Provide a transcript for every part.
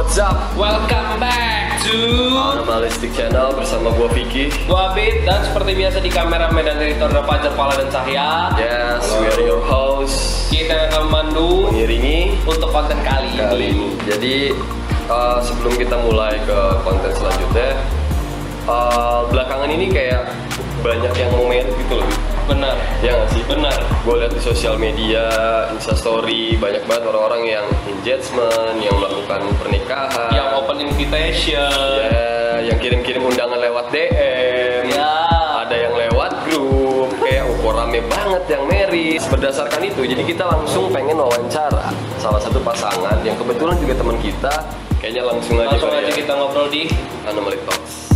what's up? Welcome back to Animalistic Channel bersama gua Vicky, gua Abid, dan seperti biasa di kameramen dan editor ada Fajar, Pala, dan Cahya. Yes, we are your host. Kita akan memandu Mengiringi untuk konten kali ini. Jadi sebelum kita mulai ke konten selanjutnya, belakangan ini kayak banyak yang mau married gitu loh. Benar. Ya nggak sih? Benar. Gue lihat di sosial media, Instastory, banyak banget orang-orang yang engagement, yang melakukan pernikahan, Yang open invitation. ya, yang kirim-kirim undangan lewat DM, Ya. ada yang lewat grup, kayak rame banget yang married. Berdasarkan itu, jadi kita langsung pengen wawancara salah satu pasangan yang kebetulan juga teman kita. Kayaknya langsung aja kali ya. kita ngobrol di Animal Talks.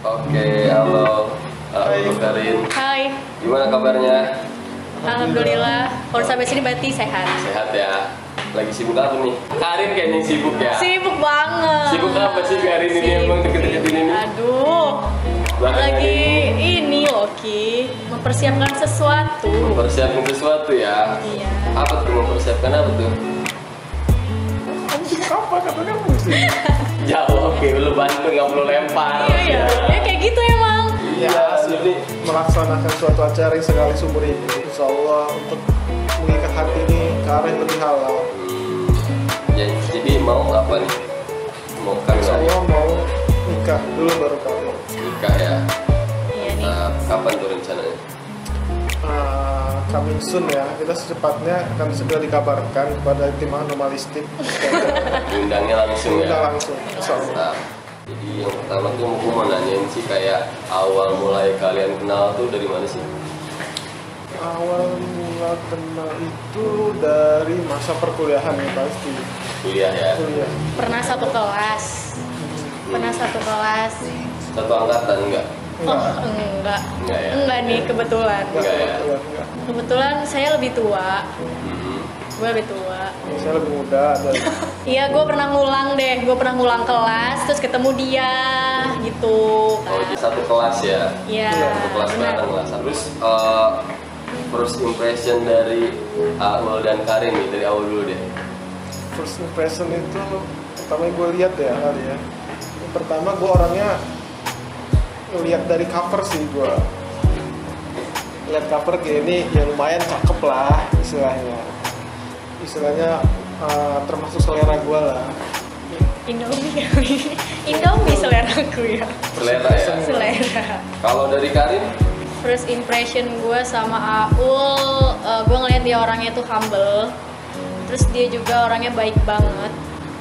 Oke, halo. Halo Karin. Hai, Gimana kabarnya? alhamdulillah. Kalau sampai sini berarti sehat. Sehat ya? Lagi sibuk apa nih? Karin kayaknya sibuk ya? Sibuk banget. Sibuk apa sih Karin ini emang deket-deketin ini? Aduh, Belakangan lagi ini Loki mempersiapkan sesuatu. Mempersiapkan sesuatu ya? Iya. Apa tuh mempersiapkan apa tuh? Apa kata kamu sih? Jawab, oke, lu bantu, nggak perlu lempar. Iya, ya kayak gitu emang. Ya, jadi melaksanakan suatu acara yang sekali seumur hidup. Insya Allah untuk mengikat hati ini ke arah yang lebih halal. Ya, jadi mau apa nih? Mau Insya kawin Allah mau nikah dulu baru kawin. nikah ya? Iya nih. Nah, kapan tuh rencananya? Coming soon ya, kita secepatnya akan segera dikabarkan kepada tim Animalistik. Diundangnya langsung Udah ya? langsung, Insya Allah. Nah, jadi yang pertama tuh aku mau nanyain sih kayak awal mulai kalian kenal tuh dari mana sih? Awal mula kenal itu dari masa perkuliahan ya pasti. Kuliah ya? Kuliah. Pernah satu kelas. Pernah satu kelas. Satu angkatan enggak? Oh, enggak. Enggak ya? Enggak nih kebetulan. Enggak ya? Enggak. Kebetulan saya lebih tua. Mhm. Gue lebih tua. Saya lebih muda dari Iya, gue pernah ngulang deh. Gue pernah ngulang kelas, terus ketemu dia, gitu. Oh, jadi satu kelas ya? Iya, Satu kelas benar. bareng lah. Terus first impression dari Awal dan Karin nih, dari awal dulu deh. first impression itu pertama yang gue lihat ya kali ya. Yang pertama gue orangnya lihat dari cover sih gue. Lihat cover gini ya lumayan cakep lah istilahnya. Istilahnya termasuk selera gue lah. Indomie kali. Indomie selera aku ya. Selera ya? Selera. Kalau dari Karin? First impression gue sama Aul, gue ngeliat dia orangnya tuh humble. Terus dia juga orangnya baik banget.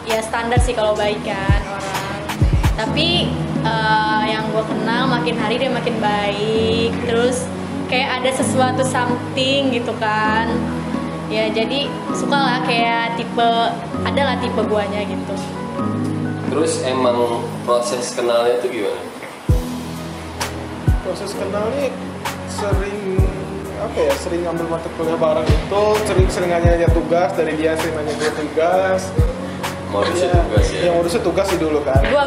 Ya standar sih kalau baik kan orang. Tapi yang gue kenal makin hari dia makin baik. Terus kayak ada sesuatu something gitu kan. Ya jadi suka lah kayak tipe, adalah tipe guanya gitu. Terus emang proses kenalnya tuh gimana? Proses kenalnya sering ngambil mata kuliah bareng itu, sering nanya tugas dari dia, sering nanya gue tugas. Modusnya Iya, tugas ya? yang modusnya tugas sih dulu kan. Gua.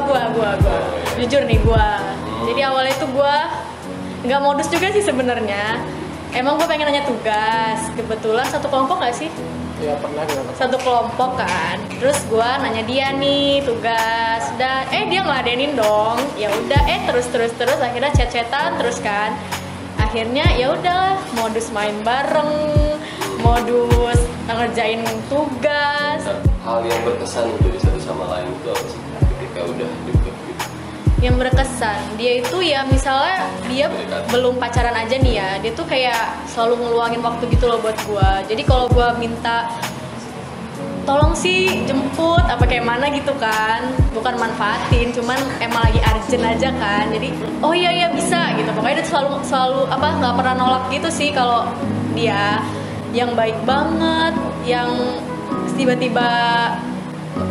Jujur nih gua. Jadi awalnya itu gua nggak modus juga sih sebenarnya. Emang gua pengen nanya tugas. Kebetulan satu kelompok nggak sih? Ya pernah gitu. Satu kelompok kan. Terus gua nanya dia nih tugas. Dan dia ngeladenin dong. Ya udah terus akhirnya chat-chatan terus kan. Akhirnya ya udah modus main bareng, modus ngerjain tugas. Hal yang berkesan itu di satu sama lain itu apa sih? Ketika udah deket gitu. Yang berkesan dia itu ya misalnya dia belum pacaran aja nih ya, dia tuh kayak selalu ngeluangin waktu gitu loh buat gua. Jadi kalau gua minta tolong sih jemput apa kayak mana gitu kan, bukan manfaatin, cuman emang lagi urgent aja kan. Jadi oh iya bisa gitu, pokoknya dia selalu apa nggak pernah nolak gitu sih. Kalau dia yang baik banget, yang tiba-tiba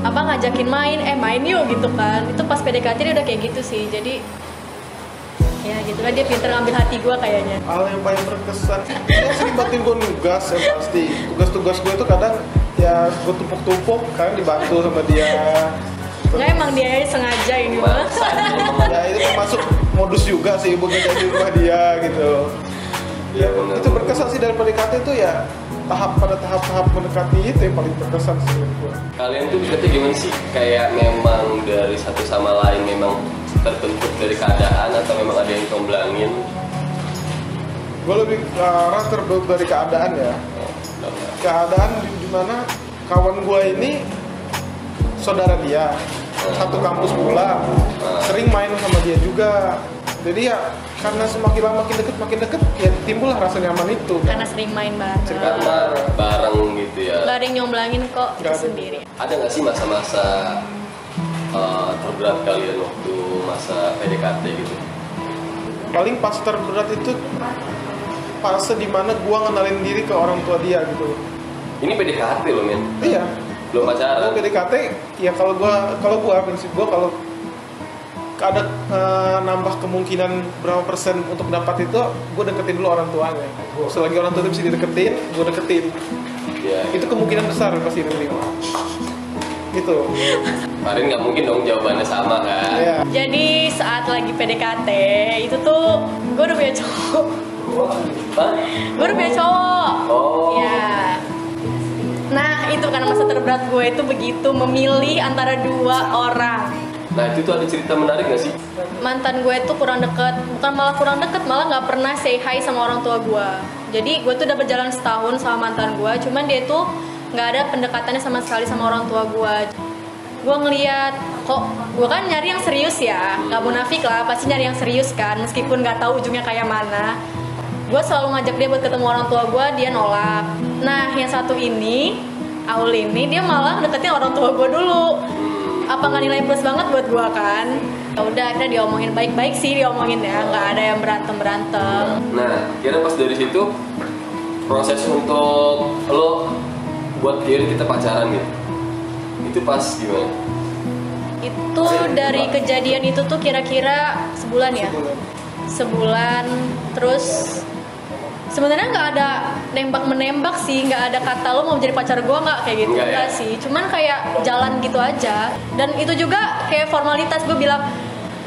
apa ngajakin main yuk gitu kan. Itu pas PDKT dia udah kayak gitu sih. Jadi ya gitu lah, dia pinter ngambil hati gue kayaknya. Hal yang paling berkesan, dia sering bantuin gue nugas ya pasti. Tugas-tugas gue itu kadang ya gue tumpuk-tumpuk kan, dibantu sama dia. Nggak, emang dia sengaja ini mah. Ya itu termasuk modus juga sih buat ngerjain di rumah dia gitu. Ya, benar. itu berkesan sih dari PDKT itu ya tahap mendekati itu yang paling berkesan sih menurut gua. Kalian tuh berarti gimana sih? Kayak memang dari satu sama lain memang terbentuk dari keadaan atau memang ada yang comblangin? Gue lebih ke arah terbentuk dari keadaan ya. Keadaan di mana kawan gue ini saudara dia, satu kampus pula, sering main sama dia juga. Jadi ya karena semakin lama makin deket ya timbullah rasa nyaman itu. Karena sering main bareng. Karena bareng gitu ya. Gak ada yang nyomblangin kok, Gak ada. sendiri. Ada nggak sih masa-masa terberat kalian waktu masa PDKT gitu? Paling pas terberat itu fase dimana gue ngenalin diri ke orang tua dia gitu. Ini PDKT loh men, Iya. belum pacaran. Kalau PDKT ya kalau prinsip gue kalau ada nambah kemungkinan berapa persen untuk dapat itu, gue deketin dulu orang tuanya. Selagi orang tua itu bisa dideketin, gue deketin. Ya, Itu kemungkinan besar pasti diterima. Gitu. Karin nggak mungkin dong jawabannya sama kan? Iya. Jadi saat lagi PDKT itu tuh gue udah punya cowok. Hah? Gue udah punya cowok. Oh. Ya. Nah itu karena masa terberat gue itu begitu memilih antara dua orang. Nah itu tuh ada cerita menarik nggak sih? Mantan gue tuh kurang deket, bukan malah kurang deket, malah nggak pernah say hi sama orang tua gue. Jadi gue tuh udah berjalan setahun sama mantan gue, cuman dia tuh nggak ada pendekatannya sama sekali sama orang tua gue. Gue ngeliat kok gue kan nyari yang serius ya, nggak munafik lah, pasti nyari yang serius kan, meskipun nggak tahu ujungnya kayak mana. Gue selalu ngajak dia buat ketemu orang tua gue, dia nolak. Nah yang satu ini, Aul ini, dia malah deketin orang tua gue dulu. Apa nggak nilai plus banget buat gue kan? Ya udah akhirnya diomongin baik-baik sih, diomongin ya, nggak ada yang berantem. Nah, kira pas dari situ proses untuk lo buat kita pacaran gitu, itu pas gimana? Itu dari kejadian itu tuh kira-kira sebulan ya? Sebulan, terus sebenarnya nggak ada nembak-menembak sih, nggak ada kata lo mau jadi pacar gue nggak kayak gitu, Nggak ya? nggak sih, cuman kayak jalan gitu aja. Dan itu juga kayak formalitas, gue bilang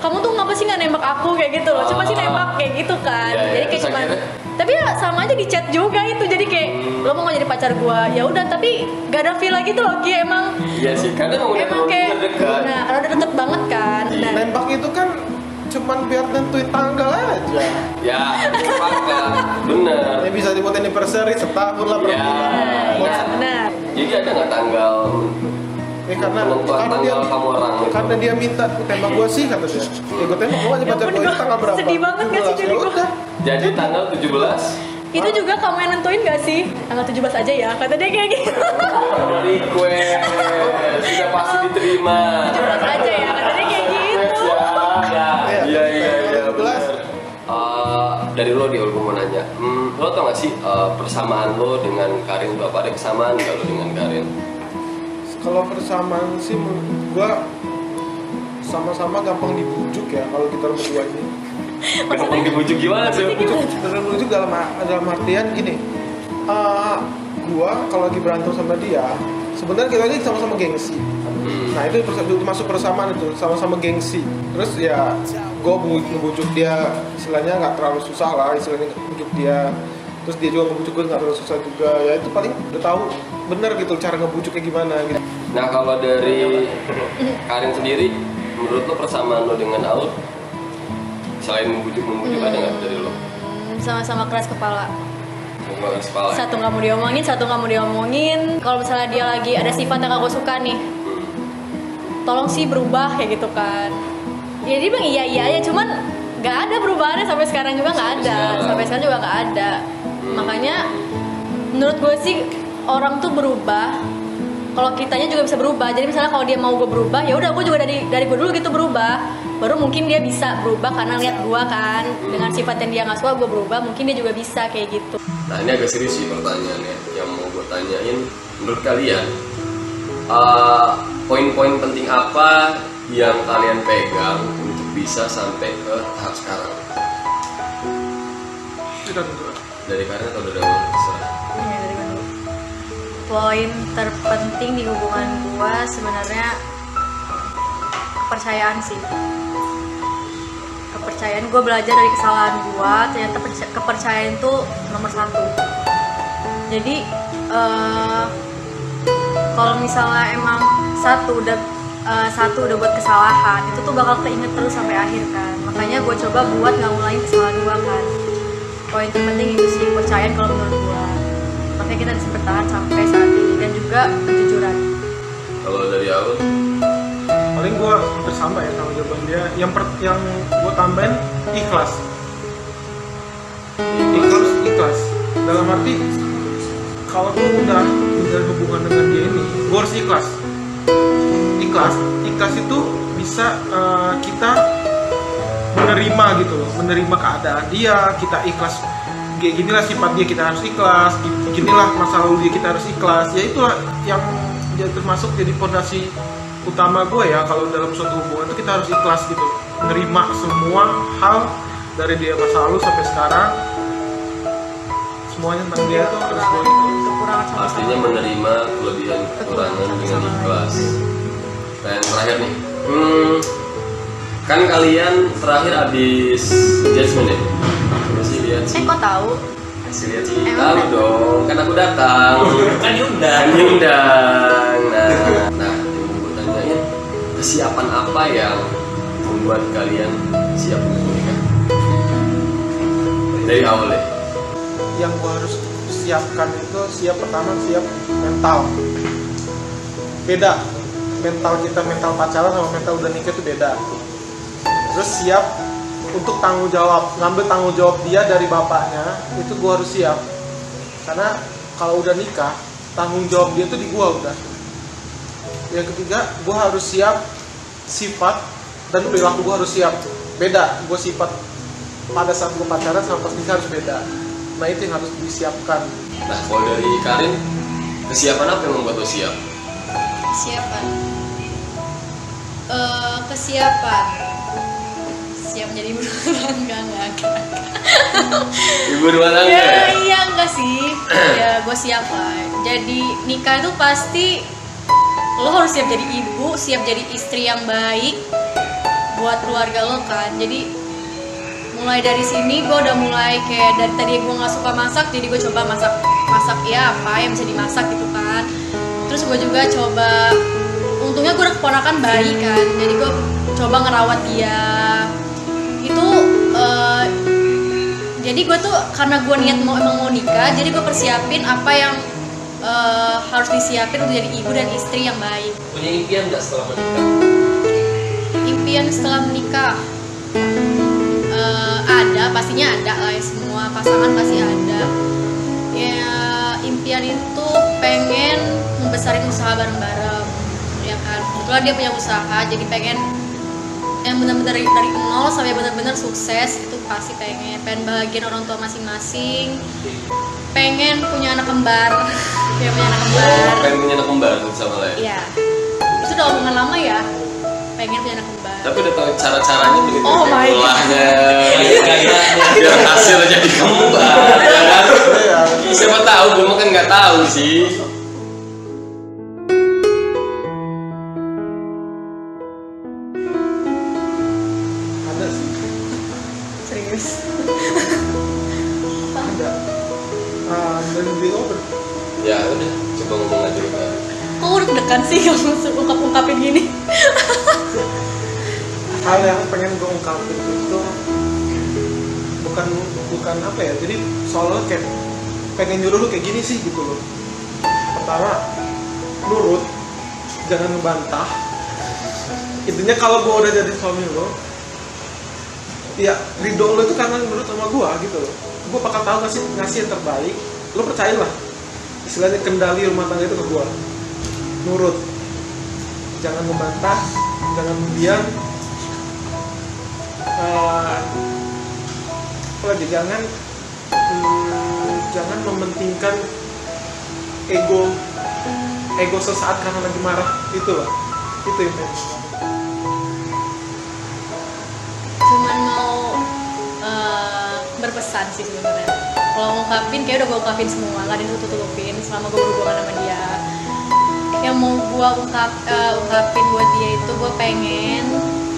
kamu tuh ngapa sih nggak nembak aku kayak gitu loh, cuma sih nembak kayak gitu kan. Iya, iya. Jadi kayak Terus cuman, akhirnya? tapi ya sama aja di chat juga itu, jadi kayak lo mau nggak jadi pacar gue, ya udah, tapi gak ada feel lagi tuh loh, Ki, emang Iya sih, karena emang udah emang kayak dekat. nah kalau udah deket banget kan. Iya. Nah, Nembak itu kan cuman biar nentuin tanggal aja. Ya, sepakat, bener. Ya bisa dibuat anniversary setahun lah berapa Ya. bulan. ya benar. Jadi ada nggak tanggal Ya karena penentuan dia tanggal kamu orang itu? karena dia minta tembak gue sih kata dia. Ya gue tembak gue aja Ya pacar ampun, gue gua tanggal berapa? sedih banget gak sih 17. jadi Ya gua? udah. Jadi tanggal 17 Itu juga kamu yang nentuin gak sih? Tanggal 17 aja ya, kata dia kayak gitu. request sudah pasti diterima. 17 aja ya, kata dia kayak gitu. Iya, iya, iya, 17. benar. Dari lo gue mau nanya, lo tau gak sih persamaan lo dengan Karin itu apa? Ada kesamaan nggak lo dengan Karin? Kalau persamaan sih menurut gue sama-sama gampang dibujuk ya kalau kita berdua ini. Gampang dibujuk gimana sih? Bujuk dalam artian gini, gua kalau lagi berantem sama dia, sebenarnya kita ini sama-sama gengsi. Nah itu masuk persamaan itu, sama-sama gengsi. Terus ya, gua ngebujuk dia, istilahnya nggak terlalu susah lah, istilahnya ngebujuk dia. Terus dia juga ngebujuk gue nggak terlalu susah juga. Ya itu paling udah tahu bener gitu cara ngebujuknya gimana gitu. Nah kalau dari Karin sendiri, menurut lo persamaan lo dengan Aul selain membujuk ada nggak dari lo? Sama-sama keras kepala. Keras kepala. Satu nggak mau diomongin, satu nggak mau diomongin. Kalau misalnya dia lagi ada sifat yang aku suka nih, tolong sih berubah kayak gitu kan. Ya dia bilang iya aja, cuman nggak ada perubahannya sampai sekarang juga nggak ada. Sampai sekarang juga nggak ada. Makanya menurut gue sih orang tuh berubah kalau kitanya juga bisa berubah. Jadi misalnya kalau dia mau gue berubah, ya udah gue juga dari gue dulu gitu berubah. Baru mungkin dia bisa berubah karena lihat gue kan dengan sifat yang dia nggak suka gue berubah, mungkin dia juga bisa kayak gitu. Nah ini agak serius sih pertanyaannya yang mau gue tanyain. Menurut kalian poin-poin penting apa yang kalian pegang untuk bisa sampai ke tahap sekarang? Tidak tentu. Dari Karin atau dari Aul? Terserah. Iya, dari gue dulu. Poin terpenting di hubungan gue sebenarnya kepercayaan sih. kepercayaan. Gue belajar dari kesalahan gue, ternyata kepercayaan itu nomor satu. Jadi kalau misalnya emang satu udah buat kesalahan, itu tuh bakal keinget terus sampai akhir kan. Makanya gue coba buat nggak ngulangin kesalahan gue kan. Poin terpenting itu sih, kepercayaan kalau menurut gue. Makanya kita bisa bertahan sampai saat ini, dan juga kejujuran. Kalau dari Arun? Paling gue hampir sama ya sama jawaban dia. Yang gue tambahin ikhlas. Ikhlas. Dalam arti kalau gue udah menjalin hubungan dengan dia ini, gue harus ikhlas. Ikhlas itu bisa kita menerima gitu loh, menerima keadaan dia, kita ikhlas. Kayak ginilah sifat dia, kita harus ikhlas. Ginilah masa lalu dia, kita harus ikhlas. Ya itulah yang termasuk jadi fondasi utama gue ya. Kalau dalam suatu hubungan itu kita harus ikhlas gitu, menerima semua hal dari dia masa lalu sampai sekarang. Semuanya tentang dia tuh harus gue ikhlas. Artinya menerima kelebihan kekurangan dengan ikhlas. Dan yang terakhir nih, kan kalian terakhir habis judgement ya? Masih lihat sih. Kok tahu? Masih lihat sih. Tahu dong, kan aku datang. Kan diundang. Nah, yang mau gue tanyain, kesiapan apa yang membuat kalian siap untuk menikah? Dari awal deh. Yang gue harus siapkan itu, pertama siap mental. Beda mental kita, mental pacaran sama mental udah nikah itu beda. Terus siap untuk tanggung jawab, ngambil tanggung jawab dia dari bapaknya, itu gue harus siap. Karena kalau udah nikah, tanggung jawab dia itu di gue udah. Yang ketiga, gue harus siap sifat dan perilaku gue harus siap. Beda, gue sifat pada saat gue pacaran sama pas nikah harus beda. Nah itu yang harus disiapkan. Nah, kalau dari Karin, kesiapan apa yang membuat lo siap? Kesiapan siap menjadi ibu rumah tangga. Enggak. Ibu rumah tangga? Iya enggak sih. Ya gue siap lah. Jadi nikah itu pasti lo harus siap jadi ibu, siap jadi istri yang baik buat keluarga lo kan. Jadi mulai dari sini gue udah mulai kayak dari tadi gue nggak suka masak, jadi gue coba masak ya apa yang bisa dimasak gitu kan. Terus gue juga coba, untungnya gue udah keponakan bayi kan, jadi gue coba ngerawat dia itu. Jadi gue tuh karena gue niat emang mau nikah, jadi gue persiapin apa yang harus disiapin untuk jadi ibu dan istri yang baik. Punya impian nggak setelah menikah? Impian setelah menikah ada, pastinya ada lah ya, semua pasangan pasti ada. Ya impian itu pengen membesarin usaha bareng-bareng, ya kan. Kebetulan dia punya usaha, jadi pengen yang benar-benar dari nol sampai benar-benar sukses, itu pasti pengen bahagian orang tua masing-masing, pengen punya anak kembar. Ya punya anak kembar. Pengen punya anak kembar sama lah ya? Iya, itu udah omongan lama ya, pengen punya anak kembar. Tapi udah tahu cara-caranya begitu. Oh my God. Polanya, biar hasil jadi kembar, ya kan? Siapa tahu, gue mah kan nggak tahu sih. Ada sih. Serius. Ada. Dari diri lo Ya udah, coba ngomong aja kan. Kok udah dekan sih kalau ungkapin gini? hal yang pengen gue ungkapin itu bukan apa ya, jadi soalnya kayak pengen nyuruh lu kayak gini sih gitu loh. Pertama, nurut, jangan ngebantah. Intinya kalau gue udah jadi suami lo, ya ridho lo itu karena nurut sama gue gitu loh. Gue bakal tahu ngasih yang terbaik. Lo percayalah, istilahnya kendali rumah tangga itu ke gue. Nurut, jangan membantah, jangan diam. Apalagi jangan mementingkan ego sesaat karena lagi marah, itu loh. Itu yang penting. Cuman mau berpesan sih sebenarnya. Kalau ngungkapin kayak udah gue ungkapin semua, nggak ada yang tutupin selama gue berhubungan sama dia. Yang mau gue ungkapin buat dia itu, gue pengen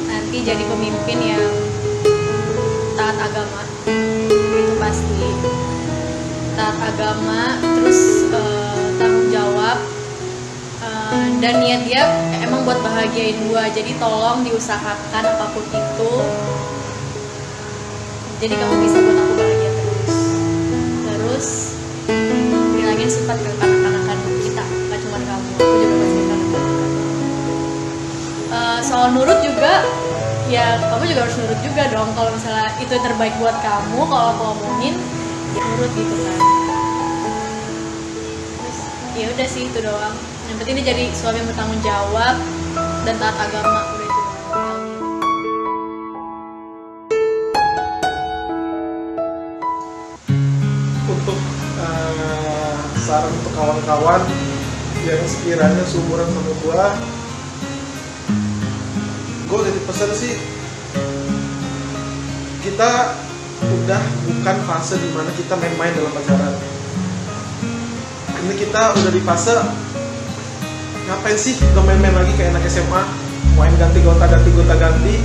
nanti jadi pemimpin yang taat agama, terus tanggung jawab, dan niat dia emang buat bahagiain gue. Jadi tolong diusahakan apapun itu, jadi kamu bisa buat aku bahagia terus bilangin sifat ke kanak-kanakan kita, gak cuma kamu, aku juga pasti kanak-kanakan. Soal nurut juga, ya kamu juga harus nurut juga dong. Kalau misalnya itu yang terbaik buat kamu, kalau aku omongin ya nurut gitu kan. Terus ya udah sih, itu doang. Yang penting dia jadi suami yang bertanggung jawab dan taat agama, udah itu doang. Untuk saran untuk kawan-kawan yang sekiranya seumuran sama gue udah dipesan sih, kita udah bukan fase dimana kita main-main dalam pacaran. Ini kita udah di fase ngapain sih udah main-main lagi kayak anak SMA, main ganti gonta ganti.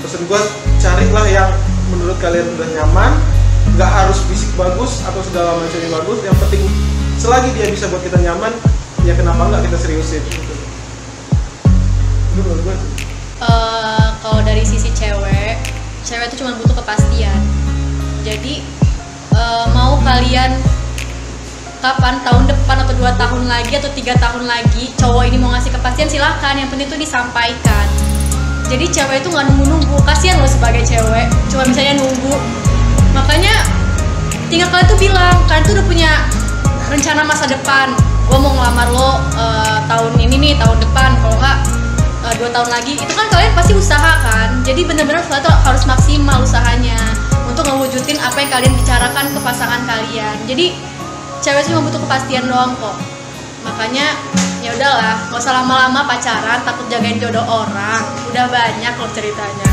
Pesan gue, carilah yang menurut kalian udah nyaman, nggak harus fisik bagus atau segala macam yang bagus, yang penting selagi dia bisa buat kita nyaman, ya kenapa nggak kita seriusin gitu. Itu menurut gue. Kalau dari sisi cewek itu cuma butuh kepastian. Jadi mau kalian kapan, tahun depan atau 2 tahun lagi atau 3 tahun lagi cowok ini mau ngasih kepastian, silakan. Yang penting itu disampaikan. Jadi cewek itu nggak nunggu-nunggu, kasihan lo sebagai cewek cuma misalnya nunggu. Makanya tinggal kalian tuh bilang, kalian tuh udah punya rencana masa depan. Gue mau ngelamar lo tahun ini nih, tahun depan, kalau nggak 2 tahun lagi. Itu kan kalian pasti usaha kan. Jadi benar-benar kalian tuh harus maksimal usahanya untuk ngewujudin apa yang kalian bicarakan ke pasangan kalian. Jadi cewek cuma butuh kepastian doang kok. Makanya ya udahlah, nggak usah lama-lama pacaran takut jagain jodoh orang. Udah banyak loh ceritanya.